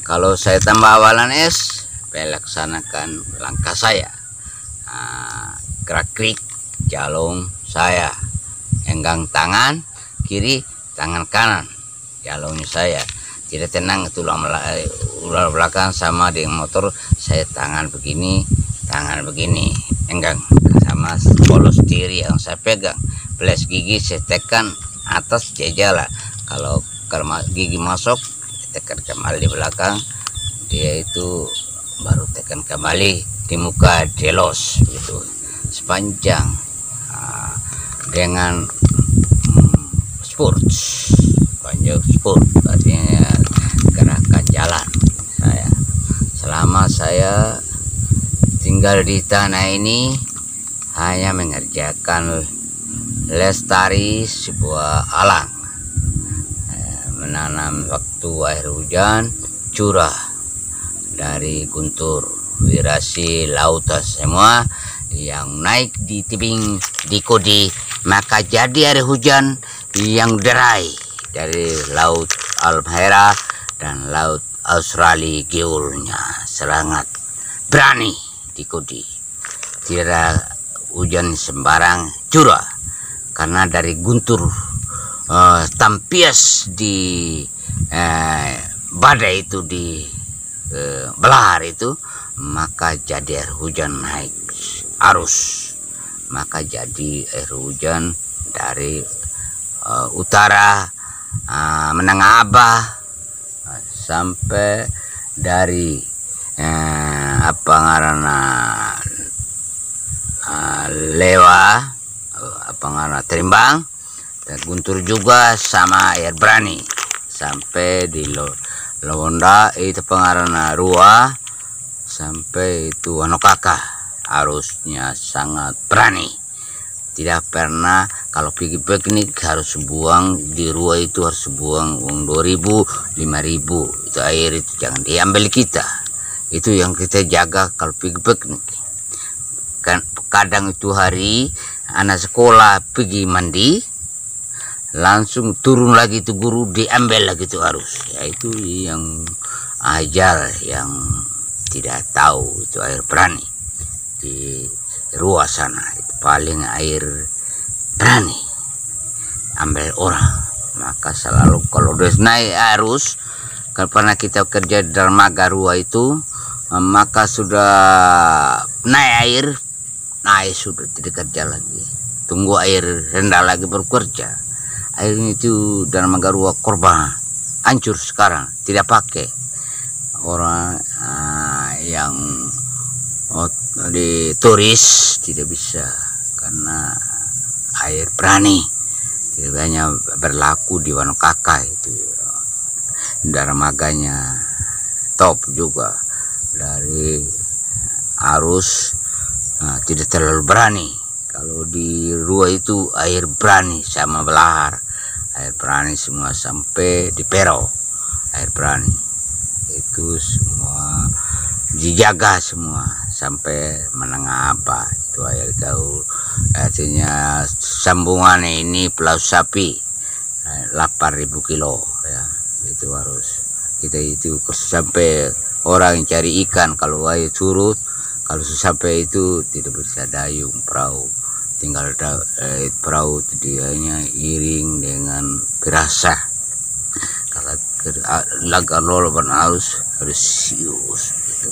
Kalau saya tambah awalan es, saya laksanakan langkah saya. Gerak-gerik jalung saya, enggang tangan kiri, tangan kanan jalungnya saya. Tidak tenang itu ular belakang sama dengan motor. Saya tangan begini, enggang sama polos diri yang saya pegang. Belas gigi saya tekan atas jejala. Kalau gigi masuk, tekan kembali di belakang, dia itu baru tekan kembali di muka jelos gitu sepanjang dengan panjang sport artinya gerakan jalan saya. Selama saya tinggal di tanah ini hanya mengerjakan lestari sebuah alam, menanam waktu air hujan curah dari guntur, wirasi, lautan semua yang naik di tebing di Kodi, maka jadi air hujan yang derai dari laut Almahera dan laut Australia. Geulnya sangat berani di Kodi, tidak hujan sembarang curah karena dari guntur tampias di badai itu di belahar itu, maka jadi air hujan naik arus, maka jadi air hujan dari utara menengah abah sampai dari apa ngaranna lewa apa ngaranna terimbang dan guntur juga sama air berani sampai di Lawonda itu pengarana Rua sampai itu Wanokaka, arusnya sangat berani. Tidak pernah kalau pergi piknik harus buang di Rua itu, harus buang uang 2.000 5.000 itu air itu jangan diambil kita. Itu yang kita jaga kalau pergi piknik. Kan kadang itu hari anak sekolah pergi mandi langsung turun lagi itu guru diambil lagi itu arus. Ya itu yang ajar yang tidak tahu itu air berani di Rua sana itu paling air berani ambil orang. Maka selalu kalau udah naik arus, kalau pernah kita kerja di dermaga Rua itu, maka sudah naik air sudah tidak kerja lagi, tunggu air rendah lagi bekerja. Air itu dermaga Rua korban hancur sekarang, tidak pakai orang yang di turis tidak bisa karena air berani. Tidak hanya berlaku di Wanokaka itu dermaganya top juga dari arus tidak terlalu berani. Kalau di Rua itu air berani sama belahar, air berani semua sampai di Pero, air berani itu semua dijaga semua sampai menengah apa itu air gaul. Artinya sambungan ini Pulau Sapi 8.000 kilo ya, itu harus kita itu sampai orang yang cari ikan kalau air surut, kalau sampai itu tidak bisa dayung perahu, tinggal perahu dianya iring dengan pirasa. Kalau laga loloban harus sius itu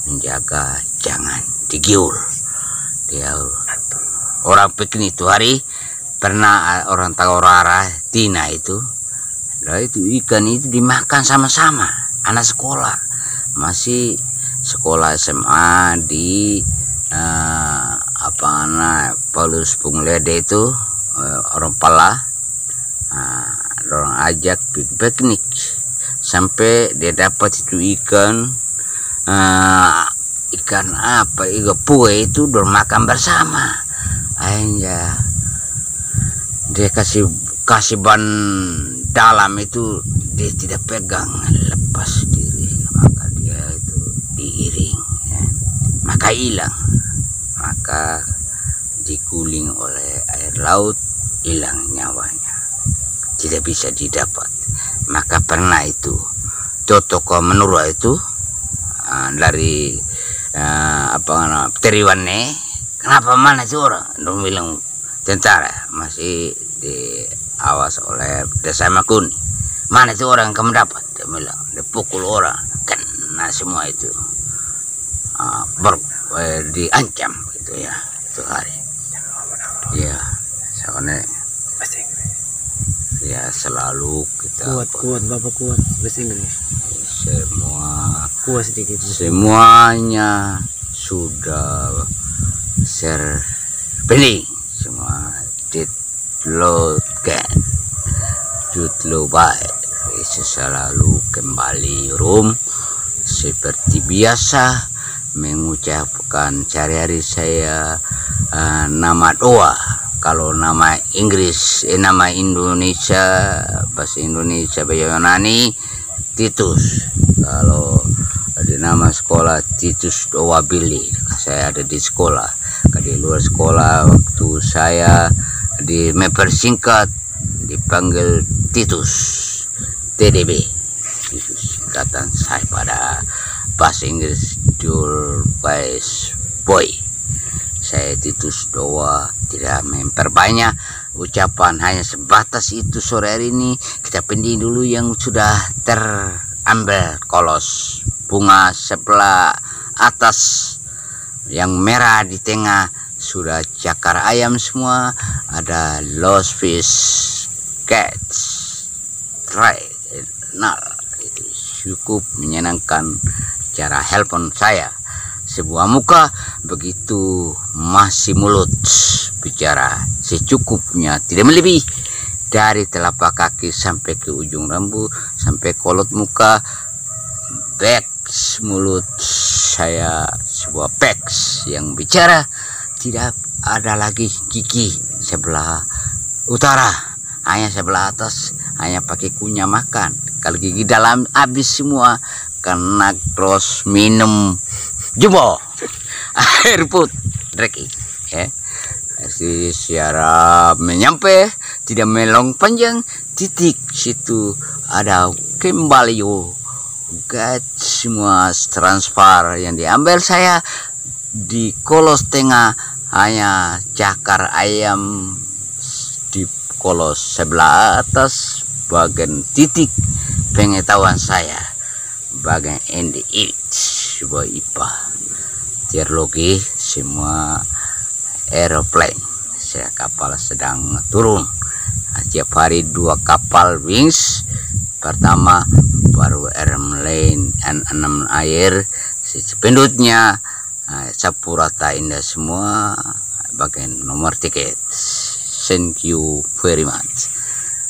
menjaga jangan digiul. Dia orang piknik itu hari pernah orang Taurara Tina itu, nah itu ikan itu dimakan sama-sama anak sekolah, masih sekolah SMA di Paulus Punglede itu orang Pala, orang ajak piknik sampai dia dapat itu ikan apa iga pue itu dorang makan bersama. Akhirnya dia kasih ban dalam itu dia tidak pegang, lepas diri, maka dia itu diiring ya. Maka hilang, maka diguling oleh air laut, hilang nyawanya, tidak bisa didapat. Maka pernah itu toko menurut itu dari Teriwane, kenapa mana sih orang? Dong bilang tentara masih diawas oleh Desa Makuni. Mana itu orang kamu dapat? Dia bilang dipukul orang, kena semua itu diancam gitu ya itu hari. Ya, soalnya ya selalu kita kuat Bapak kuat bahasa Inggris. Semua Kuat sedikit. Semuanya sudah terpilih semua jutlo baik selalu kembali rum seperti biasa mengucapkan sehari-hari saya nama doa. Kalau nama Inggris, nama Indonesia, bahasa Indonesia Yunani Titus. Kalau di nama sekolah Titus Doa Billy, saya ada di sekolah. Di luar sekolah waktu saya mempersingkat dipanggil Titus TDB. Titus singkatan saya pada bahasa Inggris Jul Boy. Saya Titus Doa, tidak memperbanyak ucapan, hanya sebatas itu. Sore hari ini kita pending dulu yang sudah terambil kolos bunga sebelah atas yang merah, di tengah sudah cakar ayam semua, ada lost fish catch try. Nah, itu cukup menyenangkan cara helpon saya. Sebuah muka begitu, masih mulut bicara secukupnya, tidak melebihi dari telapak kaki sampai ke ujung rambut, sampai kolot muka. Peks mulut saya sebuah peks yang bicara, tidak ada lagi gigi sebelah utara, hanya sebelah atas, hanya pakai kunyah makan. Kalau gigi dalam habis semua, kena terus minum jumbo air put dreki ya. Secara menyampai, tidak melong panjang, titik situ ada kembali semua transfer yang diambil saya di kolos tengah, hanya cakar ayam di kolos sebelah atas bagian titik pengetahuan saya bagian end it sebuah IPA teologi semua aeroplane. Saya kapal sedang turun setiap hari 2 kapal wings, pertama baru airplane 6 air sependutnya Sapurata Indah semua bagian nomor tiket. Thank you very much.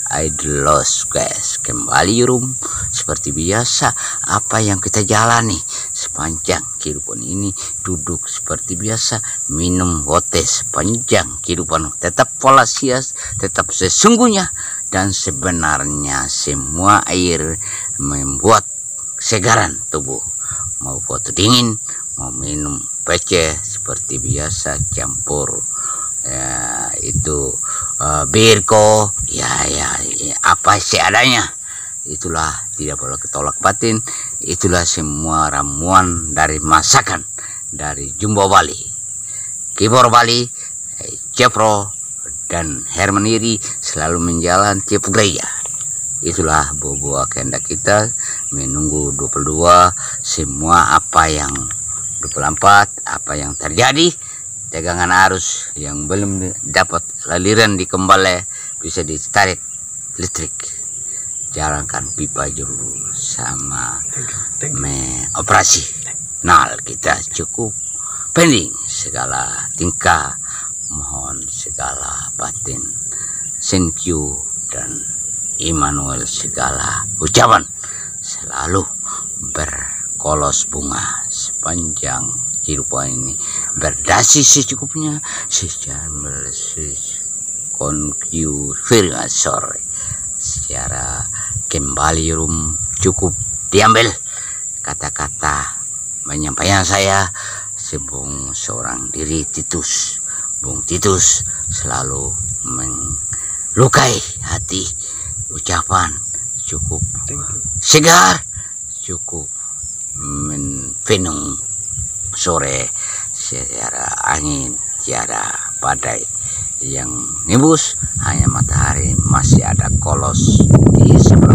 I lost guys, kembali room seperti biasa. Apa yang kita jalani sepanjang kehidupan ini, duduk seperti biasa, minum hote sepanjang kehidupan, tetap pola sias, tetap sesungguhnya dan sebenarnya. Semua air membuat segaran tubuh, mau foto dingin, mau minum pece seperti biasa, campur itu birko ya apa seadanya. Itulah, tidak boleh ketolak batin. Itulah semua ramuan dari masakan dari Jumbo Bali, Kibor Bali, Cepro dan Hermaniri selalu menjalan tiap gereja. Itulah buah-buah kehendak kita menunggu 22 semua apa yang 24 apa yang terjadi. Tegangan arus yang belum dapat aliran di kembali bisa ditarik listrik. Jalankan pipa dulu sama operasi. Nah, kita cukup pending segala tingkah, mohon segala batin. Thank you dan Immanuel segala ucapan selalu berkolos bunga sepanjang kehidupan ini, berdasi secukupnya, secara sore secara kembali room cukup diambil kata-kata penyampaian saya sebung seorang diri Titus. Bung Titus selalu melukai hati, ucapan cukup segar, cukup menvenung sore, secara angin tiada badai yang nembus, hanya matahari masih ada kolos di sebelah